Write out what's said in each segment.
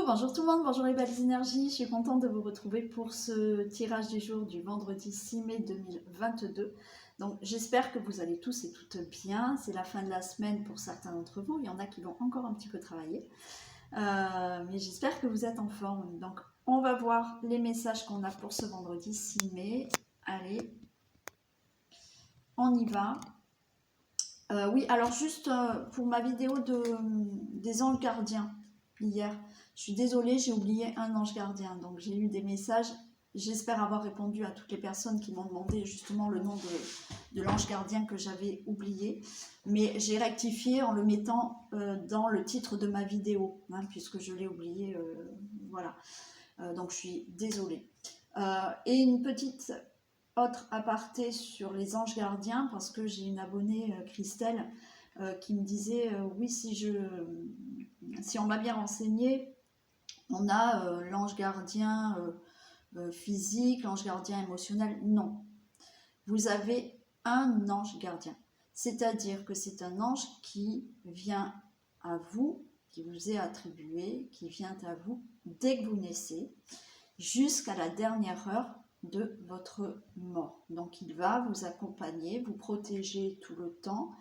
Bonjour tout le monde, bonjour les belles énergies, je suis contente de vous retrouver pour ce tirage du jour du vendredi 6 mai 2022. Donc j'espère que vous allez tous et toutes bien, c'est la fin de la semaine pour certains d'entre vous, il y en a qui vont encore un petit peu travailler, mais j'espère que vous êtes en forme. Donc on va voir les messages qu'on a pour ce vendredi 6 mai, allez, on y va. Oui, alors juste pour ma vidéo des anges gardiens hier, je suis désolée, j'ai oublié un ange gardien. Donc j'ai eu des messages, j'espère avoir répondu à toutes les personnes qui m'ont demandé justement le nom de l'ange gardien que j'avais oublié. Mais j'ai rectifié en le mettant dans le titre de ma vidéo, hein, puisque je l'ai oublié, voilà. Donc je suis désolée. Et une petite autre aparté sur les anges gardiens, parce que j'ai une abonnée, Christelle, qui me disait oui, si on m'a bien renseigné, on a l'ange gardien physique, l'ange gardien émotionnel. Non, vous avez un ange gardien, c'est-à-dire que c'est un ange qui vient à vous, qui vous est attribué, qui vient à vous dès que vous naissez, jusqu'à la dernière heure de votre mort. Donc il va vous accompagner, vous protéger tout le temps.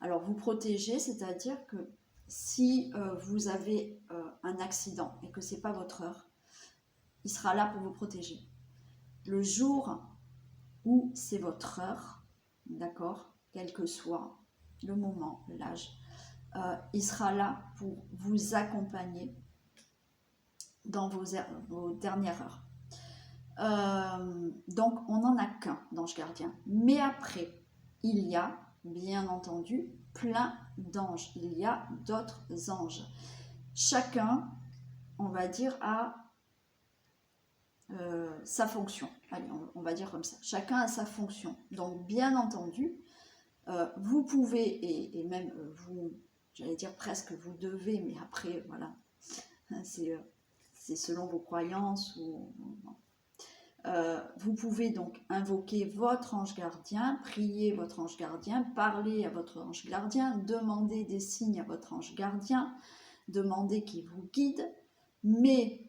Alors vous protéger, c'est-à-dire que si vous avez un accident et que c'est pas votre heure, il sera là pour vous protéger. Le jour où c'est votre heure, d'accord, quel que soit le moment, l'âge, il sera là pour vous accompagner dans vos dernières heures. Donc on n'en a qu'un d'ange gardien, mais après il y a bien entendu plein d'anges, il y a d'autres anges, chacun, on va dire, a sa fonction. Allez, on va dire comme ça, chacun a sa fonction. Donc bien entendu, vous pouvez, et même vous, j'allais dire presque vous devez, mais après voilà, c'est selon vos croyances ou vous pouvez donc invoquer votre ange gardien, prier votre ange gardien, parler à votre ange gardien, demander des signes à votre ange gardien, demander qu'il vous guide. Mais,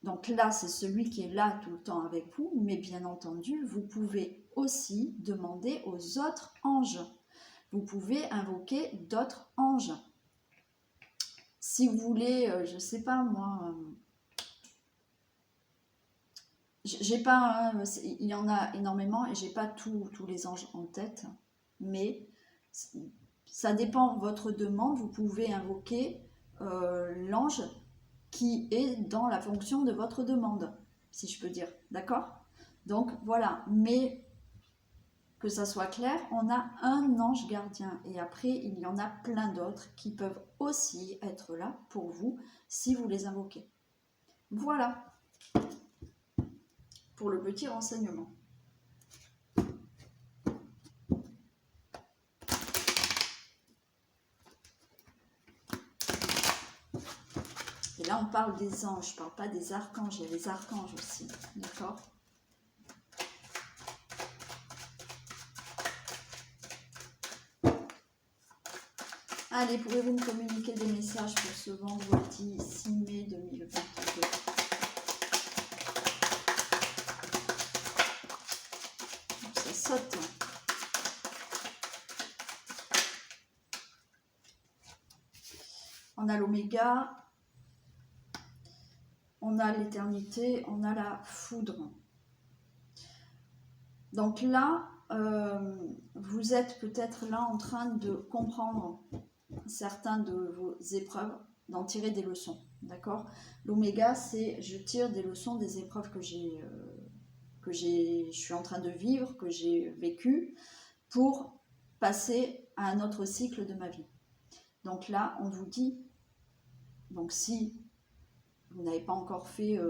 donc là, c'est celui qui est là tout le temps avec vous, mais bien entendu, vous pouvez aussi demander aux autres anges. Vous pouvez invoquer d'autres anges. Si vous voulez, je ne sais pas moi... J'ai pas, il y en a énormément et j'ai pas tous les anges en tête, mais ça dépend de votre demande. Vous pouvez invoquer l'ange qui est dans la fonction de votre demande, si je peux dire, d'accord? Donc voilà, mais que ça soit clair, on a un ange gardien et après il y en a plein d'autres qui peuvent aussi être là pour vous si vous les invoquez. Voilà pour le petit renseignement. Et là, on parle des anges, je ne parle pas des archanges, il y a les archanges aussi, d'accord? Allez, pouvez-vous me communiquer des messages pour ce vendredi 6 mai 2022? Ça saute. On a l'oméga, on a l'éternité, on a la foudre. Donc là, vous êtes peut-être là en train de comprendre certains de vos épreuves, d'en tirer des leçons, d'accord? L'oméga, c'est je tire des leçons des épreuves que je suis en train de vivre, que j'ai vécues, pour passer à un autre cycle de ma vie. Donc là, on vous dit, donc si vous n'avez pas encore fait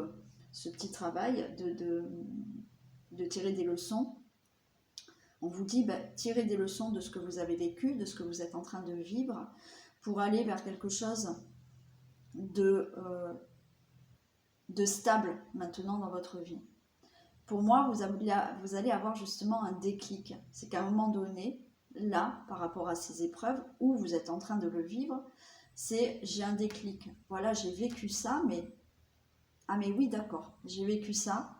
ce petit travail de tirer des leçons, on vous dit, tirez des leçons de ce que vous avez vécu, de ce que vous êtes en train de vivre, pour aller vers quelque chose de stable maintenant dans votre vie. Pour moi, vous allez avoir justement un déclic. C'est qu'à un moment donné, là, par rapport à ces épreuves, où vous êtes en train de le vivre, c'est j'ai un déclic. Voilà, j'ai vécu ça, mais ah mais oui, d'accord, j'ai vécu ça,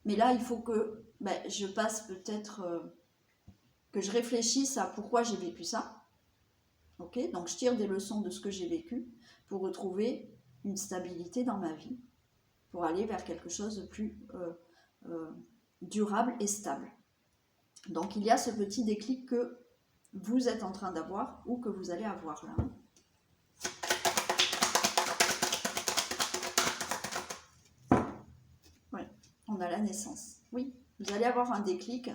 mais là il faut que je passe peut-être que je réfléchisse à pourquoi j'ai vécu ça. Ok, donc je tire des leçons de ce que j'ai vécu pour retrouver une stabilité dans ma vie, pour aller vers quelque chose de plus durable et stable. Donc il y a ce petit déclic que vous êtes en train d'avoir ou que vous allez avoir là. Oui, on a la naissance. Oui, vous allez avoir un déclic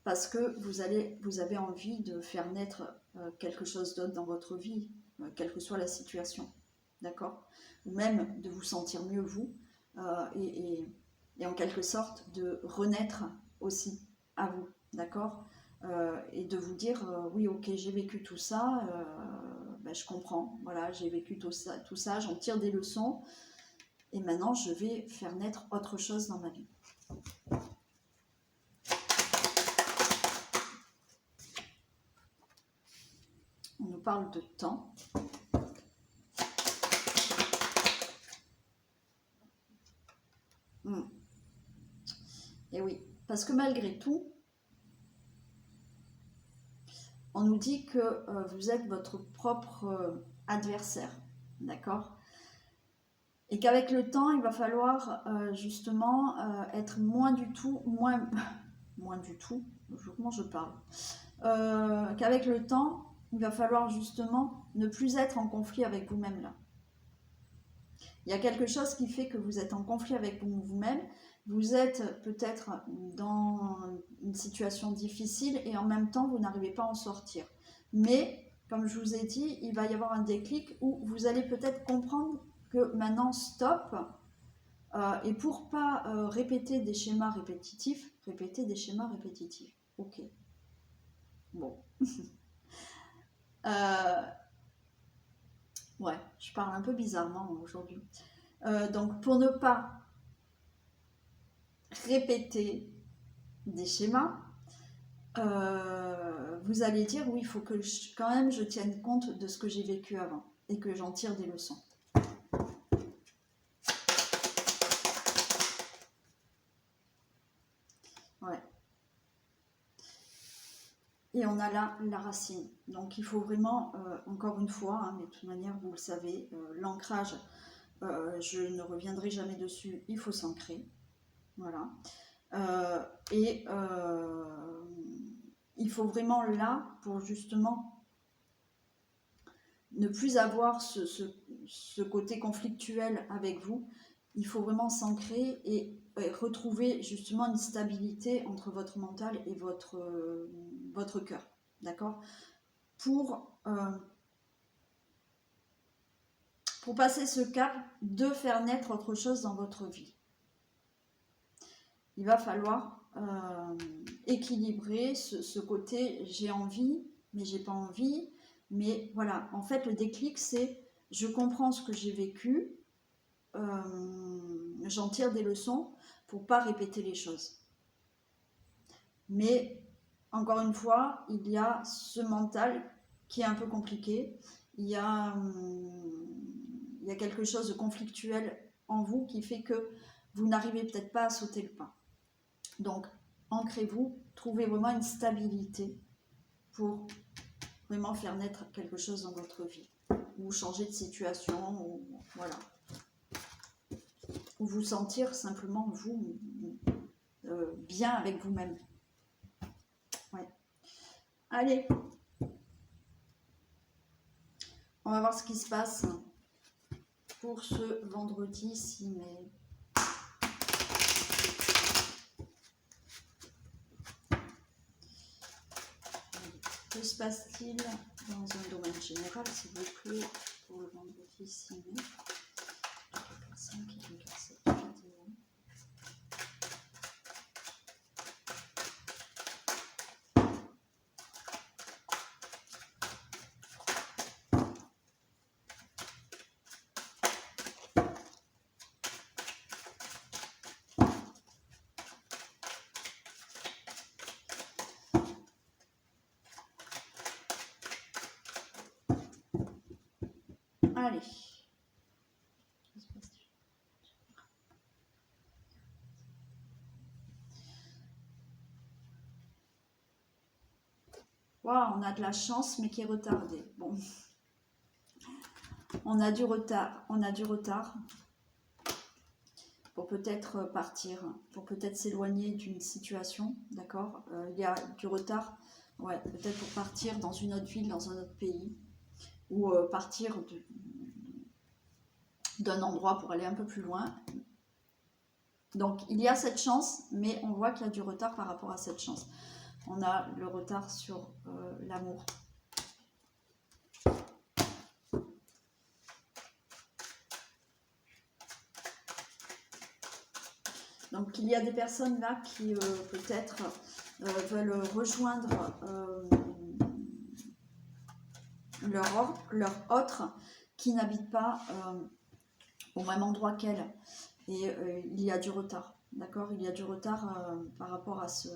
parce que vous avez envie de faire naître quelque chose d'autre dans votre vie, quelle que soit la situation. D'accord? Ou même de vous sentir mieux vous et en quelque sorte de renaître aussi à vous. D'accord? Et de vous dire oui, ok, j'ai vécu tout ça, je comprends, voilà, j'ai vécu tout ça, j'en tire des leçons et maintenant je vais faire naître autre chose dans ma vie. On nous parle de temps. Et oui, parce que malgré tout, on nous dit que vous êtes votre propre adversaire, d'accord? Et qu'avec le temps, il va falloir justement être moins du tout, comment je parle? Qu'avec le temps, il va falloir justement ne plus être en conflit avec vous-même là. Il y a quelque chose qui fait que vous êtes en conflit avec vous-même, vous êtes peut-être dans une situation difficile et en même temps vous n'arrivez pas à en sortir. Mais, comme je vous ai dit, il va y avoir un déclic où vous allez peut-être comprendre que maintenant stop, et pour pas répéter des schémas répétitifs, répéter des schémas répétitifs. Ok. Bon. Ouais, je parle un peu bizarrement aujourd'hui. Donc pour ne pas répéter des schémas, vous allez dire oui, il faut que quand même je tienne compte de ce que j'ai vécu avant et que j'en tire des leçons. Ouais. Et on a là la racine. Donc il faut vraiment, encore une fois, hein, mais de toute manière vous le savez, l'ancrage, je ne reviendrai jamais dessus, il faut s'ancrer. Voilà. Il faut vraiment là, pour justement ne plus avoir ce côté conflictuel avec vous, il faut vraiment s'ancrer et retrouver justement une stabilité entre votre mental et votre cœur. D'accord? Pour passer ce cap de faire naître autre chose dans votre vie. Il va falloir équilibrer ce côté j'ai envie, mais j'ai pas envie. Mais voilà, en fait, le déclic, c'est je comprends ce que j'ai vécu, j'en tire des leçons pour pas répéter les choses. Mais encore une fois, il y a ce mental qui est un peu compliqué. Il y a quelque chose de conflictuel en vous qui fait que vous n'arrivez peut-être pas à sauter le pas. Donc, ancrez-vous, trouvez vraiment une stabilité pour vraiment faire naître quelque chose dans votre vie. Ou changer de situation, ou voilà. Ou vous sentir simplement, vous, bien avec vous-même. Ouais. Allez, on va voir ce qui se passe pour ce vendredi 6 mai. Que se passe-t-il dans un domaine général, s'il vous plaît, pour le vendredi 6 mai? Personne qui regarde cette vidéo. Allez. Wow, on a de la chance, mais qui est retardée. Bon. On a du retard. On a du retard. Pour peut-être partir, pour peut-être s'éloigner d'une situation, d'accord. Il y a du retard, ouais, peut-être pour partir dans une autre ville, dans un autre pays, ou partir d'un endroit pour aller un peu plus loin. Donc il y a cette chance, mais on voit qu'il y a du retard par rapport à cette chance. On a le retard sur l'amour. Donc il y a des personnes là qui peut-être veulent rejoindre leur autre qui n'habite pas au même endroit qu'elle. Et il y a du retard, d'accord. Il y a du retard par rapport à ça.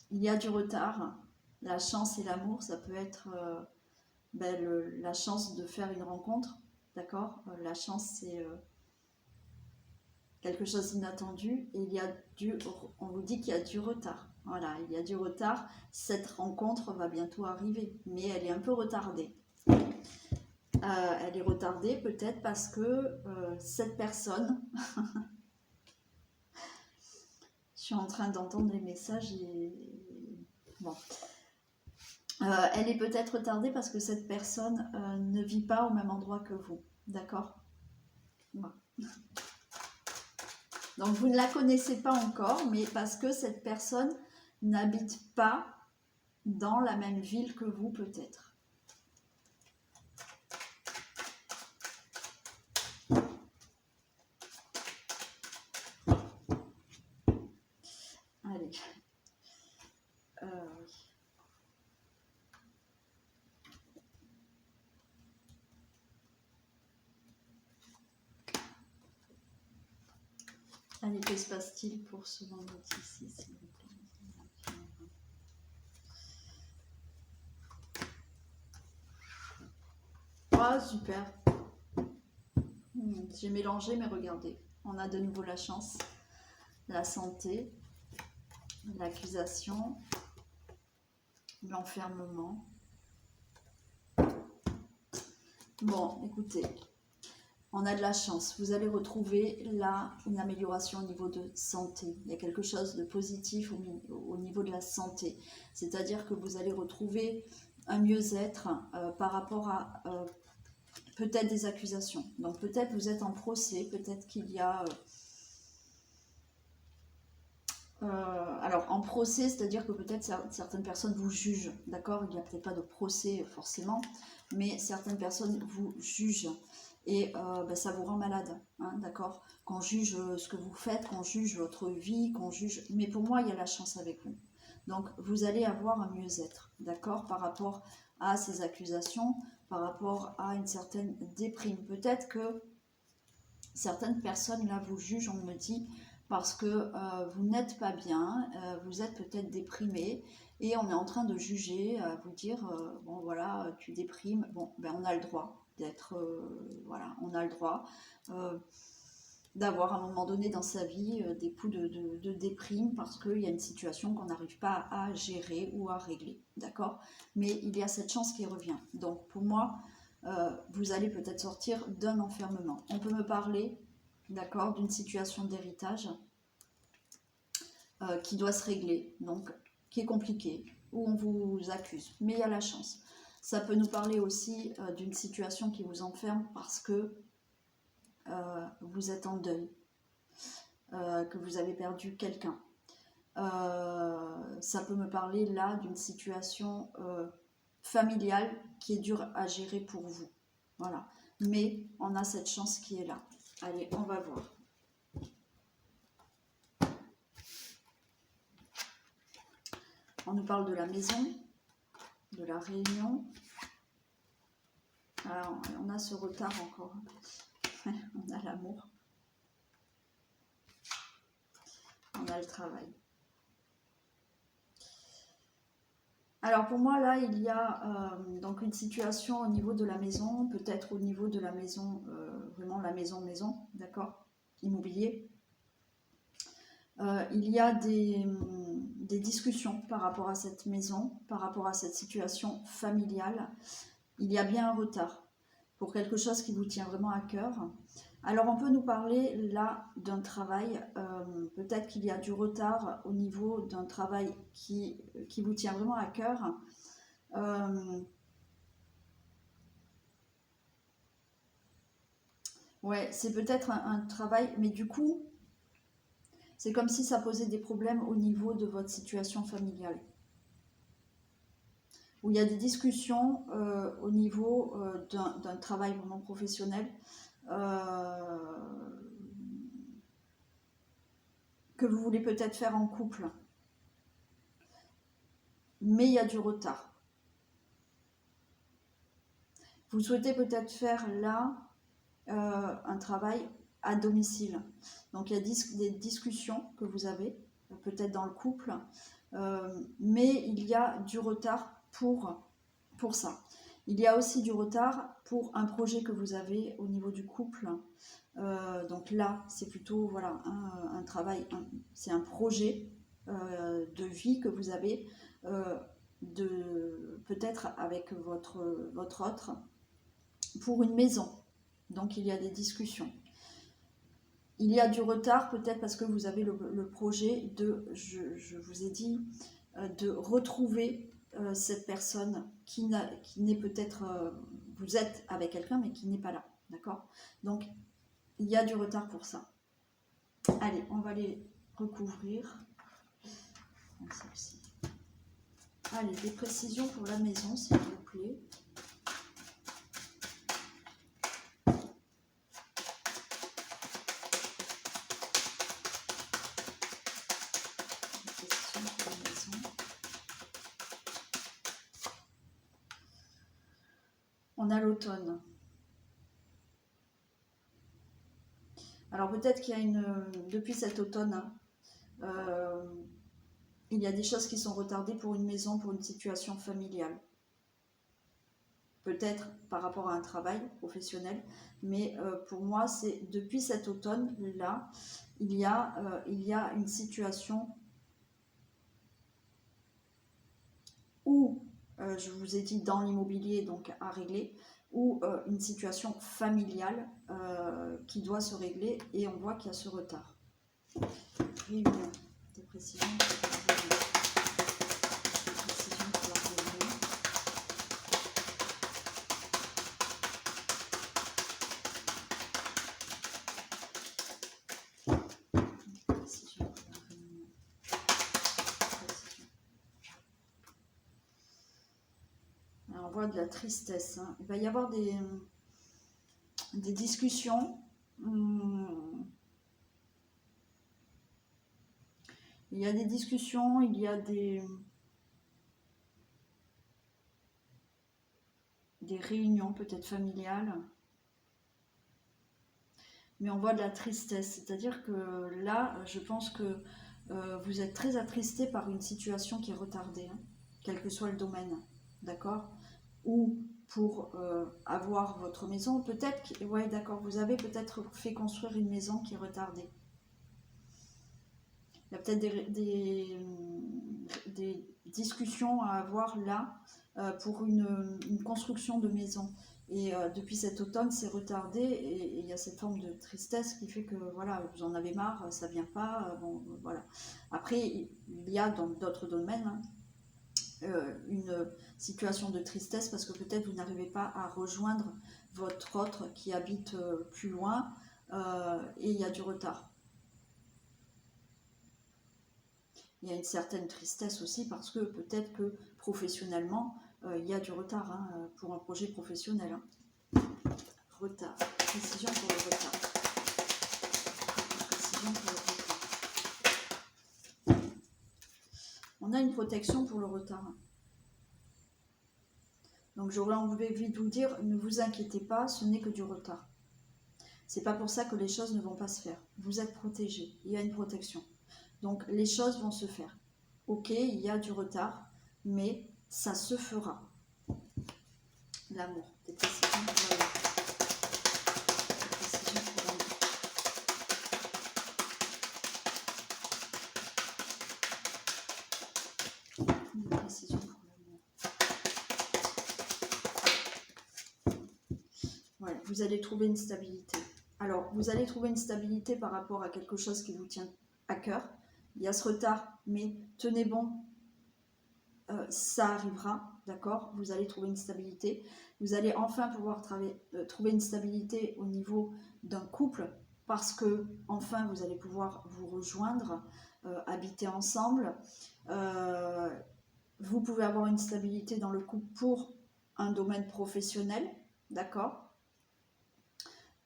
Il y a du retard. La chance et l'amour, ça peut être la chance de faire une rencontre, d'accord. La chance, c'est quelque chose d'inattendu, et on vous dit qu'il y a du retard. Voilà, il y a du retard. Cette rencontre va bientôt arriver, mais elle est un peu retardée. Elle est retardée peut-être parce que cette personne, je suis en train d'entendre les messages et bon, elle est peut-être retardée parce que cette personne ne vit pas au même endroit que vous, d'accord. Voilà. Donc vous ne la connaissez pas encore, mais parce que cette personne n'habite pas dans la même ville que vous peut-être. Allez. Oui. Allez, que se passe-t-il pour ce vendredi-ci, s'il vous plaît? Ah, super. J'ai mélangé, mais regardez, on a de nouveau la chance, la santé, l'accusation, l'enfermement. Bon, écoutez, on a de la chance. Vous allez retrouver là une amélioration au niveau de santé. Il y a quelque chose de positif au niveau de la santé. C'est-à-dire que vous allez retrouver un mieux-être par rapport à peut-être des accusations. Donc peut-être vous êtes en procès, peut-être qu'il y a... alors en procès, c'est-à-dire que peut-être certaines personnes vous jugent, d'accord. Il n'y a peut-être pas de procès forcément, mais certaines personnes vous jugent. Et ça vous rend malade, hein, d'accord. Qu'on juge ce que vous faites, qu'on juge votre vie, qu'on juge... Mais pour moi, il y a la chance avec vous. Donc, vous allez avoir un mieux-être, d'accord, par rapport à ces accusations, par rapport à une certaine déprime. Peut-être que certaines personnes, là, vous jugent, on me dit, parce que vous n'êtes pas bien, vous êtes peut-être déprimé, et on est en train de juger, vous dire, bon, voilà, tu déprimes, bon, ben on a le droit d'être, voilà, on a le droit d'avoir à un moment donné dans sa vie des coups de déprime parce qu'il y a une situation qu'on n'arrive pas à gérer ou à régler, d'accord. Mais il y a cette chance qui revient. Donc pour moi, vous allez peut-être sortir d'un enfermement. On peut me parler, d'accord, d'une situation d'héritage qui doit se régler, donc qui est compliquée, où on vous accuse, mais il y a la chance. Ça peut nous parler aussi d'une situation qui vous enferme parce que vous êtes en deuil, que vous avez perdu quelqu'un. Ça peut me parler là d'une situation familiale qui est dure à gérer pour vous. Voilà. Mais on a cette chance qui est là. Allez, on va voir. On nous parle de la maison, de la réunion. Alors, on a ce retard encore. On a l'amour. On a le travail. Alors pour moi, là, il y a donc une situation au niveau de la maison, peut-être au niveau de la maison, vraiment la maison, d'accord, immobilier. Il y a des discussions par rapport à cette maison, par rapport à cette situation familiale. Il y a bien un retard pour quelque chose qui vous tient vraiment à cœur. Alors on peut nous parler là d'un travail, peut-être qu'il y a du retard au niveau d'un travail qui vous tient vraiment à cœur. Ouais, c'est peut-être un travail, mais du coup, c'est comme si ça posait des problèmes au niveau de votre situation familiale. Où il y a des discussions au niveau d'un travail vraiment professionnel euh, que vous voulez peut-être faire en couple, mais il y a du retard. Vous souhaitez peut-être faire là un travail à domicile. Donc il y a des discussions que vous avez, peut-être dans le couple, mais il y a du retard pour ça. Il y a aussi du retard pour un projet que vous avez au niveau du couple. Donc là, c'est plutôt voilà, un travail, c'est un projet de vie que vous avez, peut-être avec votre autre, pour une maison. Donc il y a des discussions. Il y a du retard peut-être parce que vous avez le projet de, je vous ai dit, de retrouver cette personne qui n'est peut-être, vous êtes avec quelqu'un mais qui n'est pas là, d'accord? Donc il y a du retard pour ça. Allez, on va les recouvrir. Allez, des précisions pour la maison s'il vous plaît. On a l'automne. Alors peut-être qu'il y a depuis cet automne, il y a des choses qui sont retardées pour une maison, pour une situation familiale. Peut-être par rapport à un travail professionnel, mais pour moi, c'est depuis cet automne-là, il y a une situation où, je vous ai dit dans l'immobilier, donc à régler, ou une situation familiale qui doit se régler, et on voit qu'il y a ce retard. Réunion, des précisions. On voit de la tristesse. Hein. Il va y avoir des discussions. Il y a des discussions, il y a des réunions peut-être familiales. Mais on voit de la tristesse. C'est-à-dire que là, je pense que vous êtes très attristé par une situation qui est retardée, hein, quel que soit le domaine. D'accord? Ou pour avoir votre maison, peut-être, ouais, d'accord, vous avez peut-être fait construire une maison qui est retardée. Il y a peut-être des discussions à avoir là pour une construction de maison. Et depuis cet automne, c'est retardé et il y a cette forme de tristesse qui fait que voilà, vous en avez marre, ça vient pas. Bon, voilà. Après, il y a dans d'autres domaines, hein, une situation de tristesse parce que peut-être vous n'arrivez pas à rejoindre votre autre qui habite plus loin et il y a du retard. Il y a une certaine tristesse aussi parce que peut-être que professionnellement, il y a du retard hein, pour un projet professionnel. Hein. Retard. Précision pour le retard. Précision pour le retard. On a une protection pour le retard. Donc j'aurais envie de vous dire, ne vous inquiétez pas, ce n'est que du retard. C'est pas pour ça que les choses ne vont pas se faire. Vous êtes protégé, il y a une protection. Donc les choses vont se faire. Ok, il y a du retard, mais ça se fera. L'amour, des précisions pour l'amour. Des précisions pour l'amour. Des précisions pour l'amour. Ouais, vous allez trouver une stabilité. Alors, vous allez trouver une stabilité par rapport à quelque chose qui vous tient à cœur. Il y a ce retard, mais tenez bon, ça arrivera, d'accord? Vous allez trouver une stabilité. Vous allez enfin pouvoir trouver une stabilité au niveau d'un couple, parce que enfin vous allez pouvoir vous rejoindre, habiter ensemble. Vous pouvez avoir une stabilité dans le couple pour un domaine professionnel, d'accord?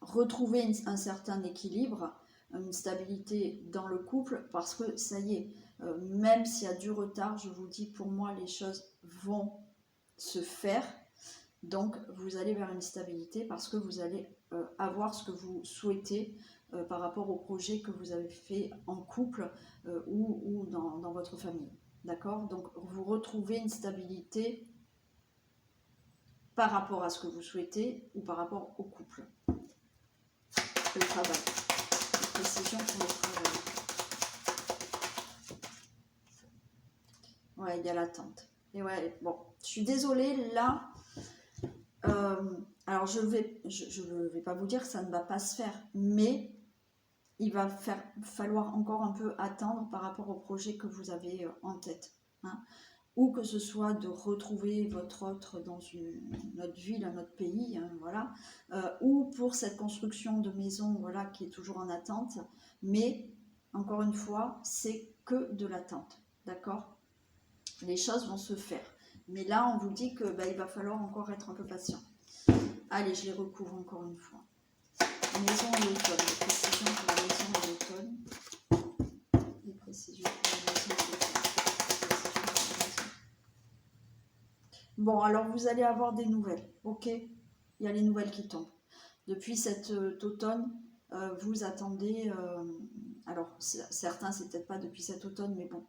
Retrouver un certain équilibre, une stabilité dans le couple, parce que ça y est, même s'il y a du retard, je vous dis, pour moi, les choses vont se faire. Donc, vous allez vers une stabilité parce que vous allez avoir ce que vous souhaitez par rapport au projet que vous avez fait en couple ou dans votre famille. D'accord? Donc, vous retrouvez une stabilité par rapport à ce que vous souhaitez ou par rapport au couple. Le travail. Les précisions pour le travail. Ouais, il y a l'attente. Et ouais, bon, je suis désolée, là, alors je vais pas vous dire que ça ne va pas se faire, mais il va falloir encore un peu attendre par rapport au projet que vous avez en tête. Hein. Ou que ce soit de retrouver votre autre dans notre ville, un autre pays, hein, voilà, ou pour cette construction de maison, voilà, qui est toujours en attente, mais encore une fois, c'est que de l'attente, d'accord? Les choses vont se faire, mais là, on vous dit que il va falloir encore être un peu patient. Allez, je les recouvre encore une fois. Maison et automne, les précisions pour la maison et l'automne. Les précisions pour la maison et l'automne. Bon, alors vous allez avoir des nouvelles, ok? Il y a les nouvelles qui tombent. Depuis cet automne, vous attendez, alors certains c'est peut-être pas depuis cet automne, mais bon,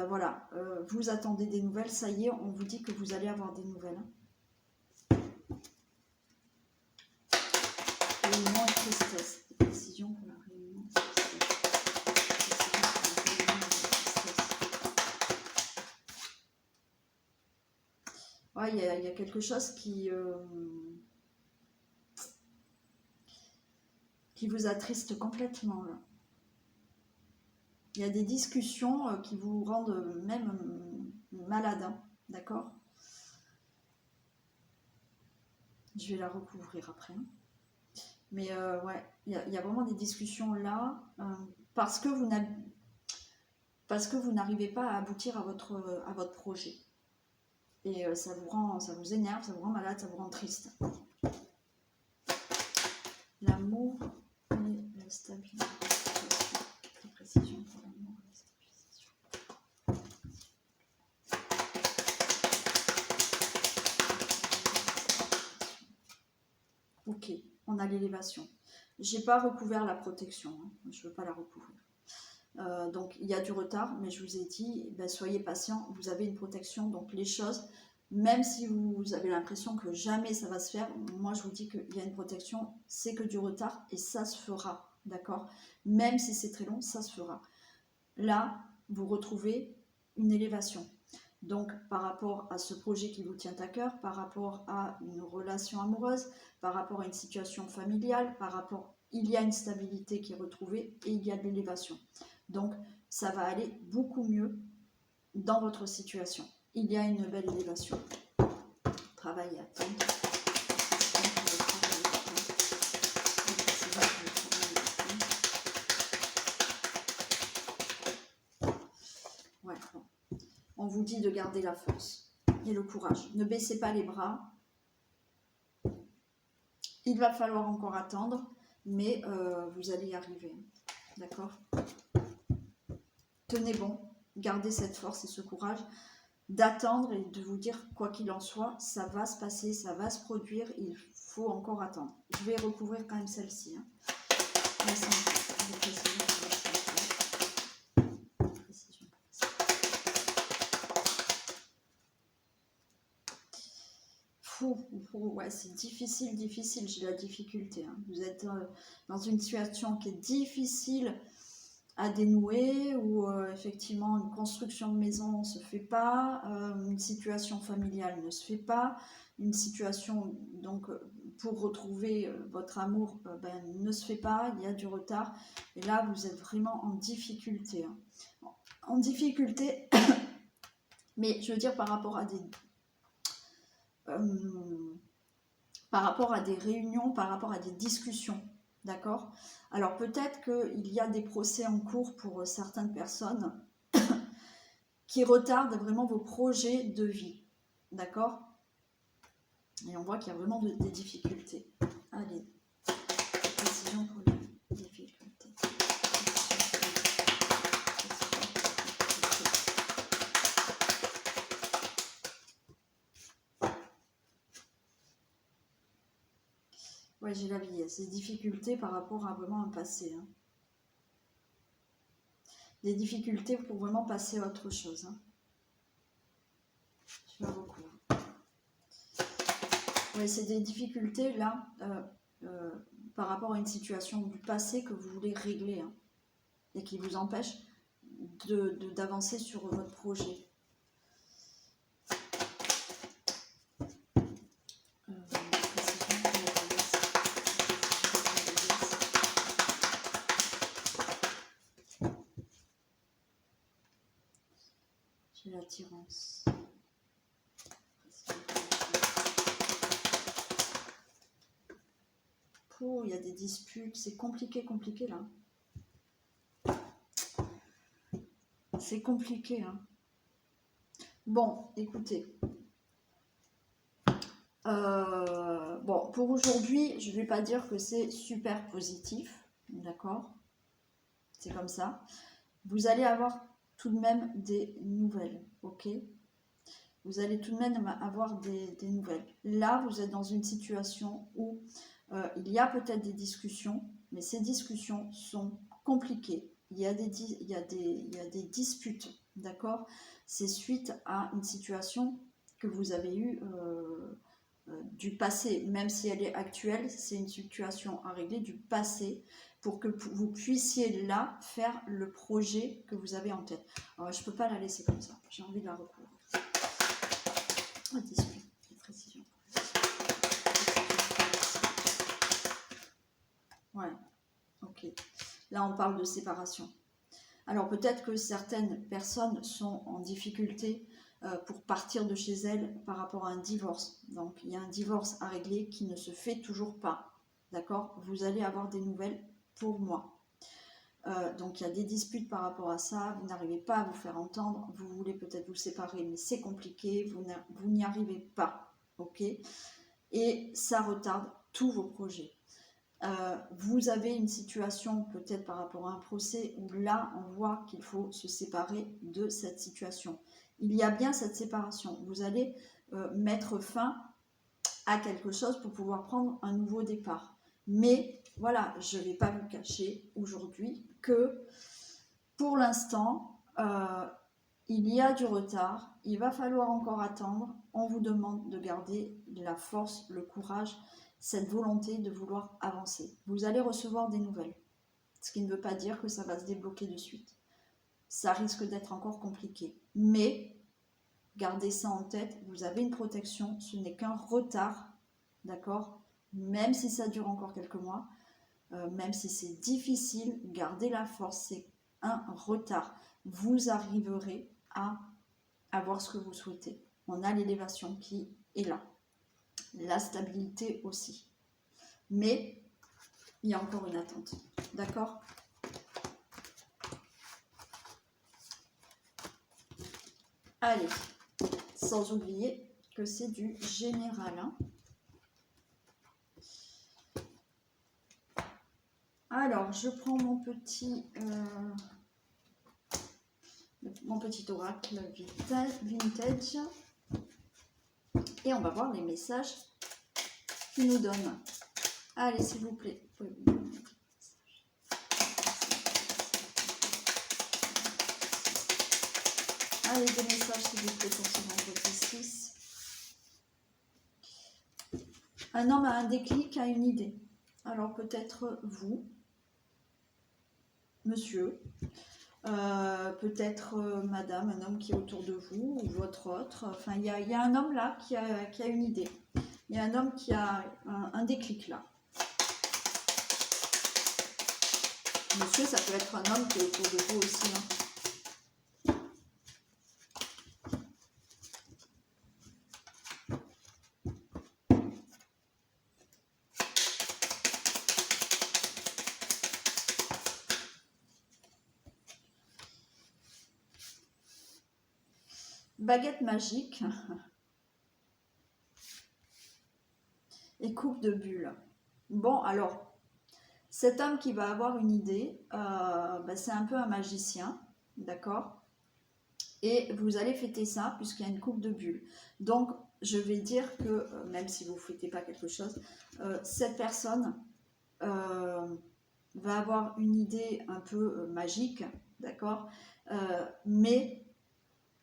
voilà, vous attendez des nouvelles, ça y est, on vous dit que vous allez avoir des nouvelles. Réunion et tristesse, des précisions pour la réunion et tristesse. Ouais, il y a quelque chose qui vous attriste complètement là. Il y a des discussions qui vous rendent même malade, hein, d'accord? Je vais la recouvrir après. Mais ouais, il y a vraiment des discussions là parce que vous n'arrivez pas à aboutir à votre projet. Et ça vous énerve, ça vous rend malade, ça vous rend triste. L'amour et la stabilisation. La précision pour l'amour et la stabilisation. Ok, on a l'élévation. J'ai pas recouvert la protection, hein. Je veux pas la recouvrir. Donc il y a du retard, mais je vous ai dit, soyez patient, vous avez une protection, donc les choses, même si vous avez l'impression que jamais ça va se faire, moi je vous dis qu'il y a une protection, c'est que du retard et ça se fera, d'accord? Même si c'est très long, ça se fera. Là, vous retrouvez une élévation. Donc par rapport à ce projet qui vous tient à cœur, par rapport à une relation amoureuse, par rapport à une situation familiale, il y a une stabilité qui est retrouvée et il y a de l'élévation. Donc, ça va aller beaucoup mieux dans votre situation. Il y a une belle élévation. Travail et attente. Ouais, bon. On vous dit de garder la force et le courage. Ne baissez pas les bras. Il va falloir encore attendre, mais vous allez y arriver. D'accord ? Tenez bon, gardez cette force et ce courage d'attendre et de vous dire, quoi qu'il en soit, ça va se passer, ça va se produire, il faut encore attendre. Je vais recouvrir quand même celle-ci. Hein. Ouais, c'est difficile, difficile, j'ai la difficulté. Hein. Vous êtes dans une situation qui est difficile à dénouer, où effectivement une construction de maison ne se fait pas, une situation familiale ne se fait pas, une situation donc pour retrouver votre amour ne se fait pas, il y a du retard, et là vous êtes vraiment en difficulté. Hein. En difficulté, mais je veux dire par rapport à des réunions, par rapport à des discussions. D'accord? Alors peut-être qu'il y a des procès en cours pour certaines personnes qui retardent vraiment vos projets de vie. D'accord? Et on voit qu'il y a vraiment des difficultés. Allez, précision pour les difficultés. Ouais, j'ai la vieillesse, des difficultés par rapport à vraiment un passé. Hein. Des difficultés pour vraiment passer à autre chose. Hein. Je vais recouvrir. Oui, c'est des difficultés là par rapport à une situation du passé que vous voulez régler hein, et qui vous empêche d'avancer sur votre projet. J'ai l'attirance. Il y a des disputes, c'est compliqué là. C'est compliqué. Hein. Bon, écoutez. Bon, pour aujourd'hui, je ne vais pas dire que c'est super positif, d'accord? C'est comme ça. Vous allez avoir tout de même des nouvelles, ok? Vous allez tout de même avoir des nouvelles. Là, vous êtes dans une situation où il y a peut-être des discussions, mais ces discussions sont compliquées. Il y a des disputes, d'accord? C'est suite à une situation que vous avez eue du passé, même si elle est actuelle, c'est une situation à régler du passé pour que vous puissiez là faire le projet que vous avez en tête. Alors, je ne peux pas la laisser comme ça, j'ai envie de la recouvrir. Dispute, précision. Ouais, ok. Là, on parle de séparation. Alors, peut-être que certaines personnes sont en difficulté pour partir de chez elles par rapport à un divorce. Donc, il y a un divorce à régler qui ne se fait toujours pas. D'accord? Vous allez avoir des nouvelles pour moi. Donc, il y a des disputes par rapport à ça. Vous n'arrivez pas à vous faire entendre. Vous voulez peut-être vous séparer, mais c'est compliqué. Vous n'y arrivez pas. Ok? Et ça retarde tous vos projets. Vous avez une situation peut-être par rapport à un procès où là on voit qu'il faut se séparer de cette situation. Il y a bien cette séparation. Vous allez mettre fin à quelque chose pour pouvoir prendre un nouveau départ. Mais voilà, je ne vais pas vous cacher aujourd'hui que pour l'instant il y a du retard. Il va falloir encore attendre. On vous demande de garder la force, le courage, cette volonté de vouloir avancer. Vous allez recevoir des nouvelles, ce qui ne veut pas dire que ça va se débloquer de suite. Ça risque d'être encore compliqué. Mais gardez ça en tête, vous avez une protection, ce n'est qu'un retard, d'accord? Même si ça dure encore quelques mois, même si c'est difficile, gardez la force, c'est un retard. Vous arriverez à avoir ce que vous souhaitez. On a l'élévation qui est là. La stabilité aussi. Mais il y a encore une attente. D'accord? Allez, sans oublier que c'est du général. Hein. Alors, je prends mon petit oracle vintage et on va voir les messages qu'il nous donne. Allez, s'il vous plaît. Allez, des messages, s'il vous plaît, pour ce vendredi 6. Un homme a un déclic, a une idée. Alors peut-être vous, monsieur, peut-être madame, un homme qui est autour de vous, ou votre autre. Enfin, il y a un homme là qui a une idée. Il y a un homme qui a un déclic là. Monsieur, ça peut être un homme qui est autour de vous aussi. Hein. Baguette magique et coupe de bulles. Bon, alors, cet homme qui va avoir une idée, c'est un peu un magicien, d'accord? Et vous allez fêter ça puisqu'il y a une coupe de bulles. Donc, je vais dire que, même si vous ne fêtez pas quelque chose, cette personne va avoir une idée un peu magique, d'accord? Mais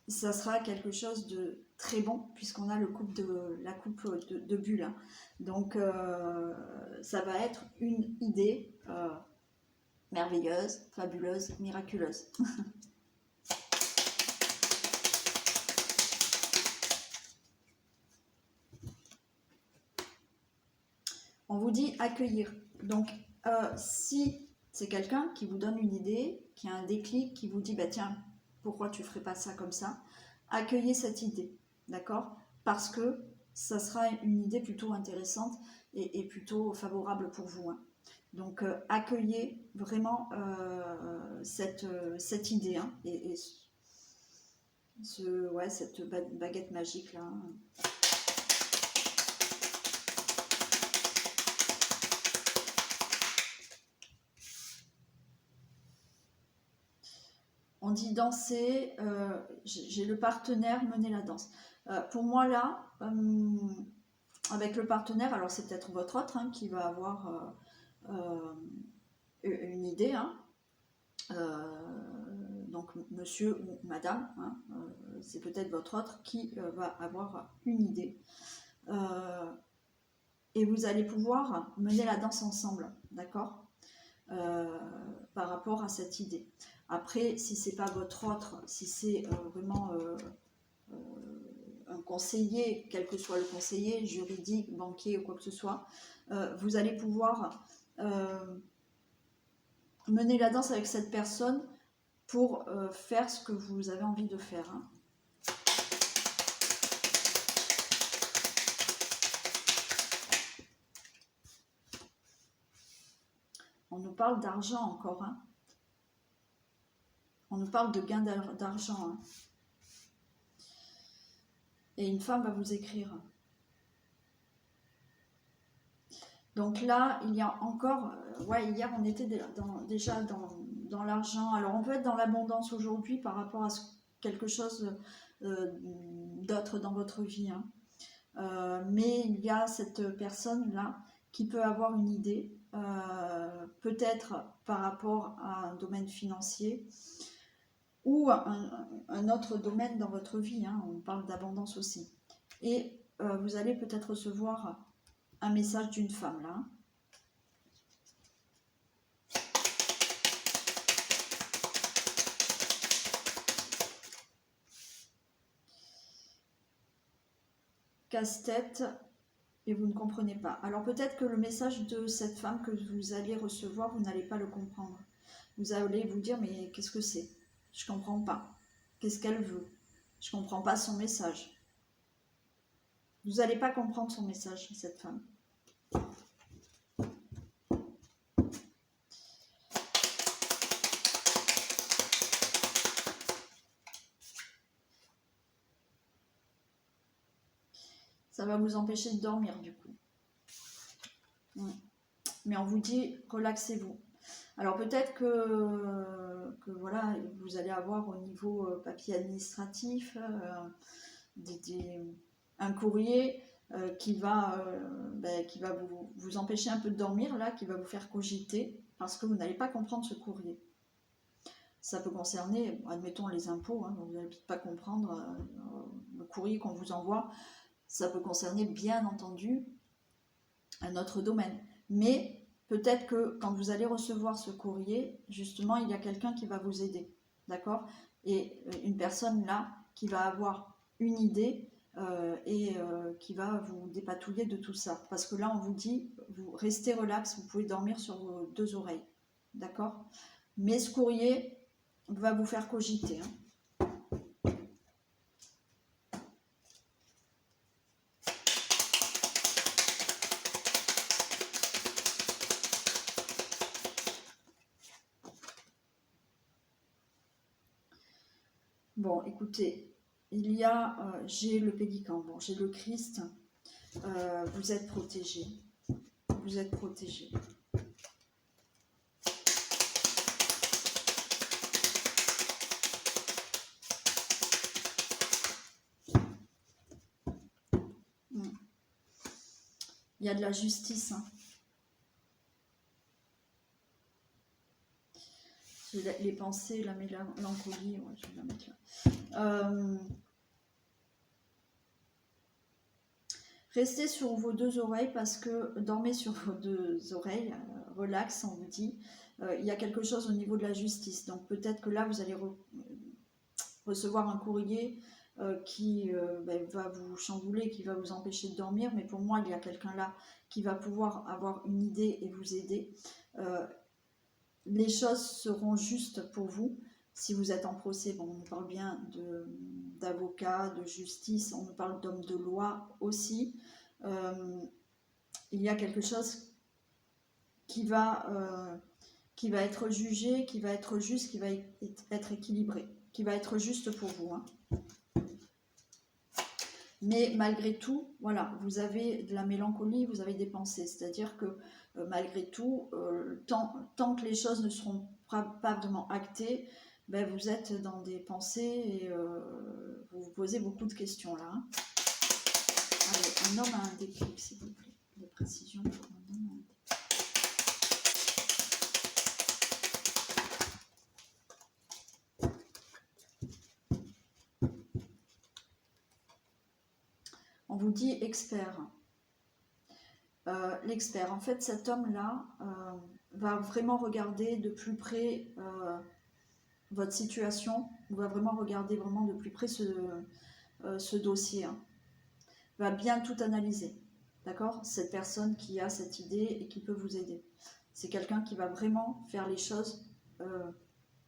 ça sera quelque chose de très bon puisqu'on a la coupe de bulles. Hein. Donc ça va être une idée merveilleuse, fabuleuse, miraculeuse. On vous dit accueillir. Donc si c'est quelqu'un qui vous donne une idée, qui a un déclic, qui vous dit bah tiens, pourquoi tu ne ferais pas ça comme ça, accueillez cette idée, d'accord? Parce que ça sera une idée plutôt intéressante et plutôt favorable pour vous. Hein. Donc accueillez vraiment cette idée hein, et cette baguette magique là. Hein. On dit danser, j'ai le partenaire, mener la danse. Pour moi là, avec le partenaire, alors c'est peut-être votre autre hein, qui va avoir une idée. Hein. Donc monsieur ou madame, hein, c'est peut-être votre autre qui va avoir une idée. Et vous allez pouvoir mener la danse ensemble, d'accord? Par rapport à cette idée. Après, si c'est pas votre autre, si c'est vraiment un conseiller, quel que soit le conseiller, juridique, banquier ou quoi que ce soit, vous allez pouvoir mener la danse avec cette personne pour faire ce que vous avez envie de faire. Hein. On nous parle d'argent encore. Hein. On nous parle de gain d'argent. Hein. Et une femme va vous écrire. Donc là, il y a encore... hier, on était déjà dans l'argent. Alors, on peut être dans l'abondance aujourd'hui par rapport à quelque chose d'autre dans votre vie. Hein. Mais il y a cette personne-là qui peut avoir une idée, peut-être par rapport à un domaine financier ou un autre domaine dans votre vie. Hein. On parle d'abondance aussi. Et vous allez peut-être recevoir un message d'une femme là. Casse-tête et vous ne comprenez pas. Alors peut-être que le message de cette femme que vous allez recevoir, vous n'allez pas le comprendre. Vous allez vous dire mais qu'est-ce que c'est? Je ne comprends pas. Qu'est-ce qu'elle veut? Je ne comprends pas son message. Vous n'allez pas comprendre son message, cette femme. Ça va vous empêcher de dormir du coup. Mais on vous dit relaxez-vous. Alors peut-être que voilà, vous allez avoir au niveau papier administratif un courrier qui va vous empêcher un peu de dormir, là, qui va vous faire cogiter parce que vous n'allez pas comprendre ce courrier. Ça peut concerner, admettons, les impôts, hein, vous n'allez peut-être pas comprendre le courrier qu'on vous envoie. Ça peut concerner, bien entendu, un autre domaine. Mais peut-être que quand vous allez recevoir ce courrier, justement, il y a quelqu'un qui va vous aider, d'accord? Et une personne là qui va avoir une idée qui va vous dépatouiller de tout ça. Parce que là, on vous dit, vous restez relax, vous pouvez dormir sur vos deux oreilles, d'accord? Mais ce courrier va vous faire cogiter, hein. Bon, écoutez, j'ai le pélican, bon, j'ai le Christ, vous êtes protégé, vous êtes protégé. Il y a de la justice, hein. Les pensées, la mélancolie, ouais, je vais la mettre là. Restez sur vos deux oreilles parce que dormez sur vos deux oreilles, relax, on vous dit. Il y a quelque chose au niveau de la justice. Donc peut-être que là, vous allez recevoir un courrier qui va vous chambouler, qui va vous empêcher de dormir. Mais pour moi, il y a quelqu'un là qui va pouvoir avoir une idée et vous aider. Les choses seront justes pour vous. Si vous êtes en procès, bon, on nous parle bien d'avocat, de justice, on nous parle d'homme de loi aussi. Il y a quelque chose qui va être jugé, qui va être juste, qui va être équilibré, qui va être juste pour vous, hein. Mais malgré tout, voilà, vous avez de la mélancolie, vous avez des pensées. C'est-à-dire que malgré tout, tant que les choses ne seront pas vraiment actées, ben, vous êtes dans des pensées et vous vous posez beaucoup de questions là, hein. Allez, un homme a un déclic, s'il vous plaît. Des précisions pour un homme a un déclic. On vous dit expert. L'expert, en fait, cet homme-là va vraiment regarder de plus près votre situation, va vraiment regarder vraiment de plus près ce dossier, hein. Va bien tout analyser, d'accord? Cette personne qui a cette idée et qui peut vous aider. C'est quelqu'un qui va vraiment faire les choses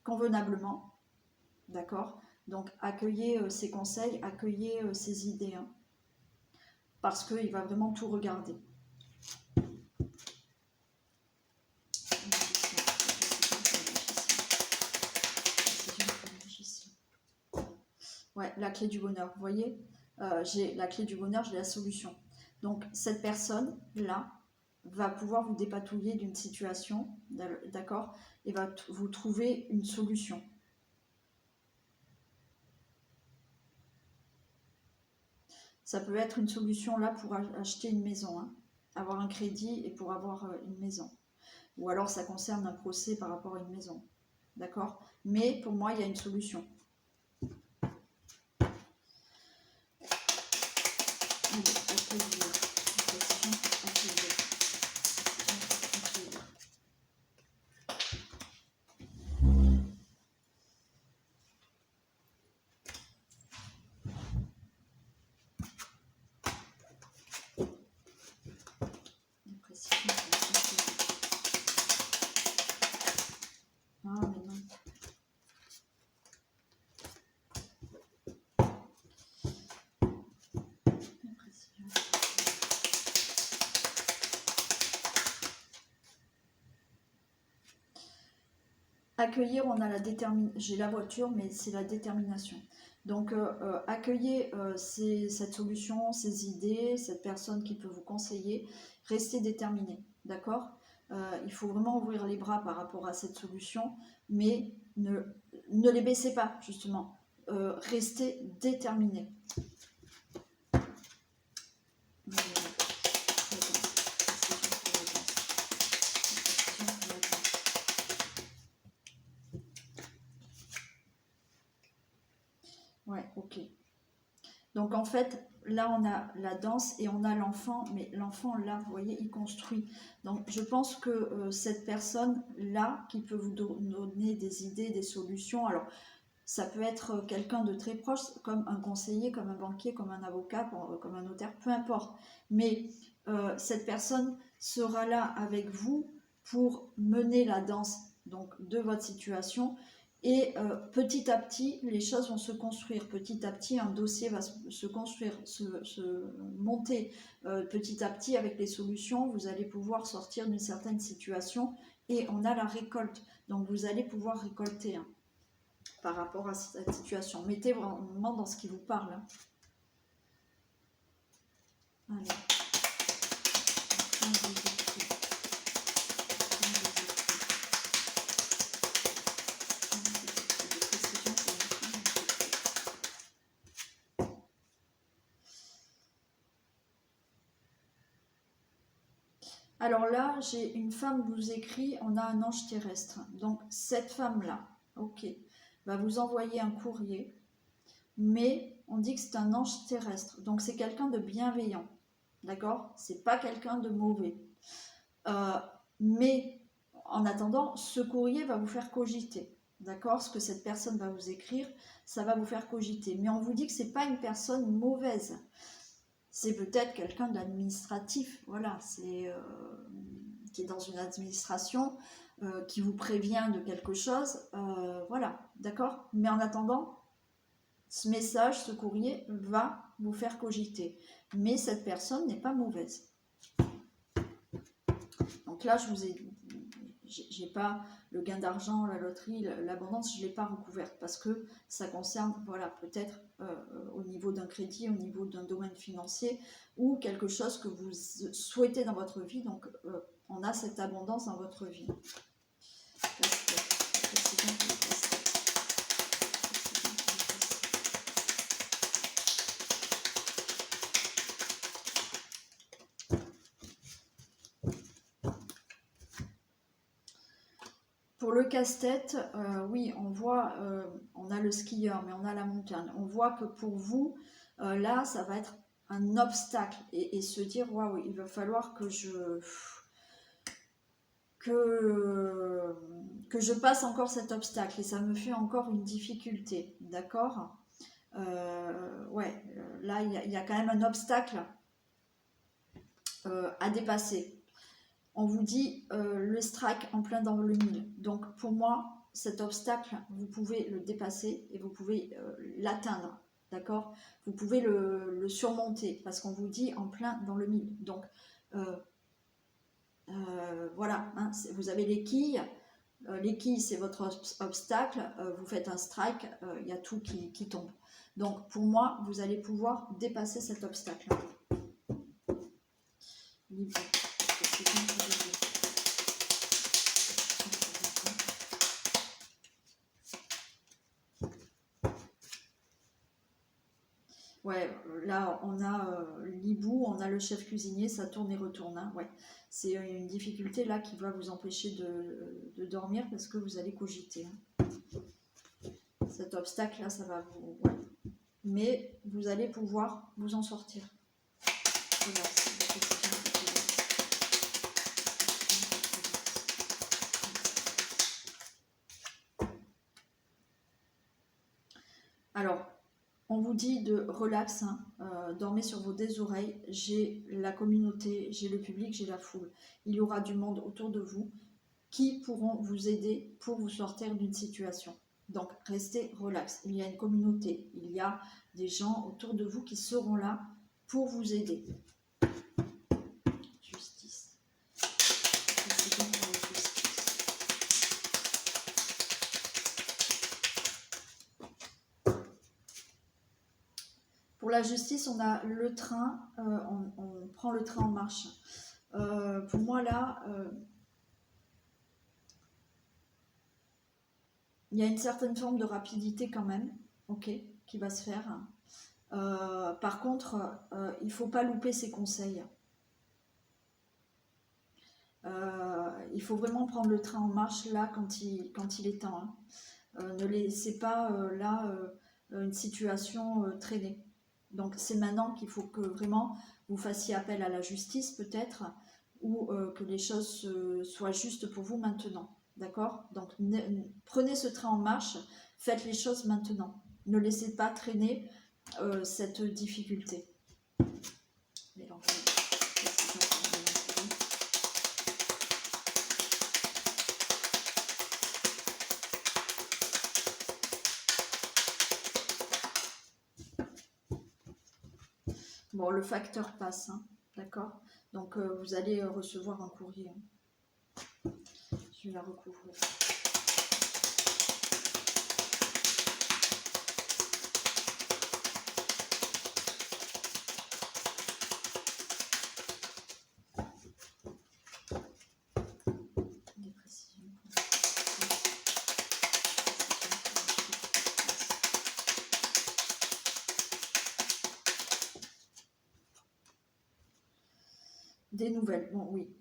convenablement, d'accord? Donc accueillez ses conseils, accueillez ses idées, hein, parce qu'il va vraiment tout regarder. Ouais, la clé du bonheur, vous voyez, j'ai la clé du bonheur, j'ai la solution. Donc cette personne-là va pouvoir vous dépatouiller d'une situation, d'accord, et va vous trouver une solution. Ça peut être une solution là pour acheter une maison, hein, avoir un crédit et pour avoir une maison. Ou alors ça concerne un procès par rapport à une maison, d'accord? Mais pour moi, il y a une solution. Accueillir, on a la détermination. J'ai la voiture, mais c'est la détermination. Donc, accueillez cette solution, ces idées, cette personne qui peut vous conseiller. Restez déterminé, d'accord? Il faut vraiment ouvrir les bras par rapport à cette solution, mais ne les baissez pas, justement. Restez déterminé. Ouais, ok. Donc en fait, là on a la danse et on a l'enfant, mais l'enfant là, vous voyez, il construit. Donc je pense que cette personne là, qui peut vous donner des idées, des solutions, alors ça peut être quelqu'un de très proche, comme un conseiller, comme un banquier, comme un avocat, comme un notaire, peu importe. Mais cette personne sera là avec vous pour mener la danse donc, de votre situation. Et petit à petit, les choses vont se construire. Petit à petit, un dossier va se construire, se monter. Petit à petit, avec les solutions, vous allez pouvoir sortir d'une certaine situation. Et on a la récolte. Donc, vous allez pouvoir récolter. Hein, par rapport à cette situation. Mettez vraiment dans ce qui vous parle. Hein. Allez. Alors là, j'ai une femme vous écrit, on a un ange terrestre. Donc cette femme-là, ok, va vous envoyer un courrier, mais on dit que c'est un ange terrestre. Donc c'est quelqu'un de bienveillant, d'accord? C'est pas quelqu'un de mauvais. Mais en attendant, ce courrier va vous faire cogiter. D'accord? Ce que cette personne va vous écrire, ça va vous faire cogiter. Mais on vous dit que c'est pas une personne mauvaise. C'est peut-être quelqu'un d'administratif, voilà, qui est dans une administration, qui vous prévient de quelque chose, voilà, d'accord? Mais en attendant, ce message, ce courrier va vous faire cogiter. Mais cette personne n'est pas mauvaise. Donc là, j'ai pas le gain d'argent, la loterie, l'abondance, je ne l'ai pas recouverte parce que ça concerne, voilà, peut-être au niveau d'un crédit, au niveau d'un domaine financier ou quelque chose que vous souhaitez dans votre vie. Donc, on a cette abondance dans votre vie. Pour le casse-tête, oui, on voit, on a le skieur, mais on a la montagne. On voit que pour vous, là, ça va être un obstacle et se dire, waouh, il va falloir que je passe encore cet obstacle et ça me fait encore une difficulté, d'accord? Ouais, là, il y a quand même un obstacle à dépasser. On vous dit le strike en plein dans le mille. Donc pour moi, cet obstacle, vous pouvez le dépasser et vous pouvez l'atteindre, d'accord? Vous pouvez le surmonter parce qu'on vous dit en plein dans le mille. Donc voilà, hein, vous avez les quilles. Les quilles, c'est votre obstacle. Vous faites un strike, il y a tout qui tombe. Donc pour moi, vous allez pouvoir dépasser cet obstacle. Libre. Ouais, là on a l'hibou, on a le chef cuisinier, ça tourne et retourne. Hein, ouais. C'est une difficulté là qui va vous empêcher de dormir parce que vous allez cogiter. Hein. Cet obstacle là, ça va vous... Ouais. Mais vous allez pouvoir vous en sortir. Voilà, alors, on vous dit de relax, hein, dormez sur vos deux oreilles. J'ai la communauté, j'ai le public, j'ai la foule. Il y aura du monde autour de vous qui pourront vous aider pour vous sortir d'une situation. Donc, restez relax. Il y a une communauté, il y a des gens autour de vous qui seront là pour vous aider. Justice. Pour la justice, on a le train, on prend le train en marche. Pour moi, là, il y a une certaine forme de rapidité quand même, ok, qui va se faire. Par contre, il ne faut pas louper ses conseils. Il faut vraiment prendre le train en marche là quand il est temps. Hein. Ne laissez pas là une situation traîner. Donc c'est maintenant qu'il faut que vraiment vous fassiez appel à la justice peut-être, ou que les choses soient justes pour vous maintenant. D'accord? Donc prenez ce train en marche, faites les choses maintenant. Ne laissez pas traîner cette difficulté. Bon, le facteur passe, hein, d'accord? Donc vous allez recevoir un courrier. Hein. Je vais la recouvrir. Des nouvelles, bon oui.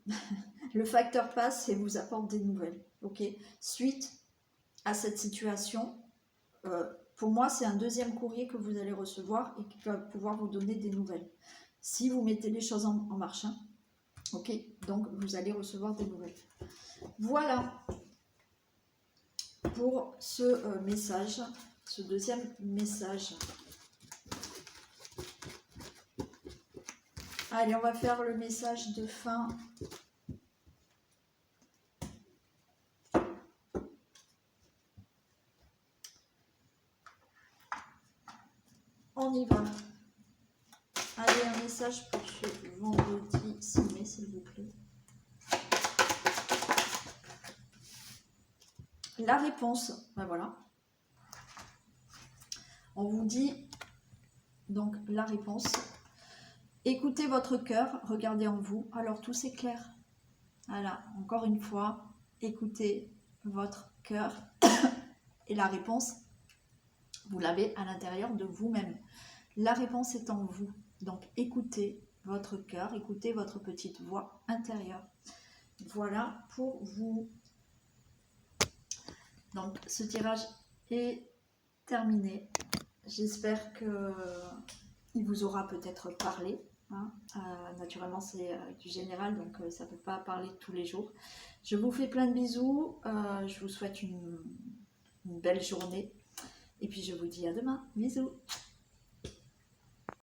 Le facteur passe et vous apporte des nouvelles, ok? Suite à cette situation, pour moi c'est un deuxième courrier que vous allez recevoir et qui va pouvoir vous donner des nouvelles. Si vous mettez les choses en marche, hein, ok? Donc vous allez recevoir des nouvelles. Voilà pour ce message, ce deuxième message. Allez, on va faire le message de fin. On y va. Allez, un message pour ce vendredi 6 mai, s'il vous plaît. La réponse, ben voilà. On vous dit donc la réponse. Écoutez votre cœur, regardez en vous, alors tout s'éclaire. Voilà, encore une fois, écoutez votre cœur et la réponse, vous l'avez à l'intérieur de vous-même. La réponse est en vous, donc écoutez votre cœur, écoutez votre petite voix intérieure. Voilà pour vous. Donc ce tirage est terminé. J'espère qu'il vous aura peut-être parlé. Hein. Naturellement c'est du général, donc ça ne peut pas parler tous les jours. Je vous fais plein de bisous, je vous souhaite une belle journée et puis je vous dis à demain. Bisous.